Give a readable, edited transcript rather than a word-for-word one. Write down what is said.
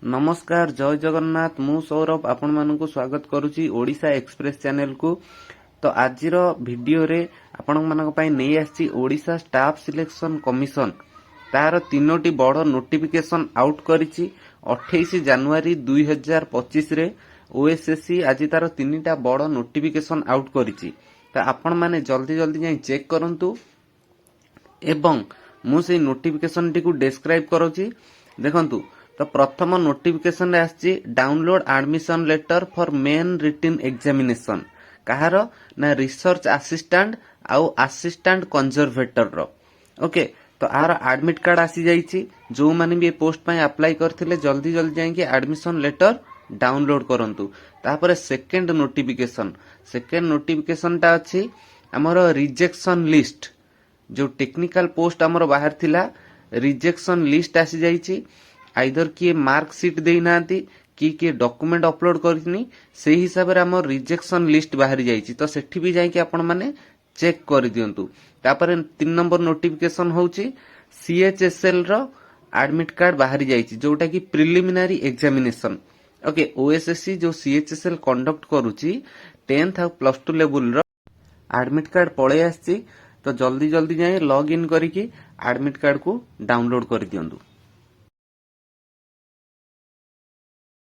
नमस्कार जय जगन्नाथ मु सौरभ आपण मानकु स्वागत करुची ओडिशा एक्सप्रेस चैनल को। तो आज वीडियो रे आपण मानक पई नै आछि ओडिशा स्टाफ सिलेक्शन कमिशन तार तीनोटी बड़ नोटिफिकेशन आउट करिछि 28 जनवरी 2025 रे। ओएसएससी आज तार तीनटा बड़ नोटिफिकेशन आउट करिछि। तो आपण माने जल्दी जल्दी जाई चेक करंतु एवं मु से नोटिफिकेशन टी को डिस्क्राइब करूची देखंतु। तो प्रथम नोटिफिकेशन रे आछि download admission letter for main written examination कहार ना रिसर्च असिस्टेंट आउ असिस्टेंट कंजर्वेटर रो। ओके तो आर एडमिट कार्ड आसी जाईची। जो माने भी पोस्ट पय अप्लाई करथिले जल्दी जल्दी जाई के एडमिशन लेटर डाउनलोड करंतु। तापर सेकंड नोटिफिकेशन टा अछि हमर रिजेक्शन लिस्ट जो टेक्निकल पोस्ट हमर बाहर थिला रिजेक्शन लिस्ट आसी जाईची। आइदर किए मार्क शीट देई नांती कि डॉक्यूमेंट अपलोड करनी से हिसाब रे हमर रिजेक्शन लिस्ट बाहरी जाईची। तो सेठी भी जाई कि आपण माने चेक कर दियंतु। तापर 3 नंबर नोटिफिकेशन होउची सीएचएसएल रो एडमिट कार्ड बाहरी जाईची जोटा कि प्रिलिमिनरी एग्जामिनेशन। ओके ओएसएससी जो सीएचएसएल कंडक्ट करूची 10th और +2 लेवल रो एडमिट कार्ड पळे आछी। तो जल्दी जल्दी जाई लॉग इन करिकी एडमिट कार्ड को डाउनलोड कर दियंतु।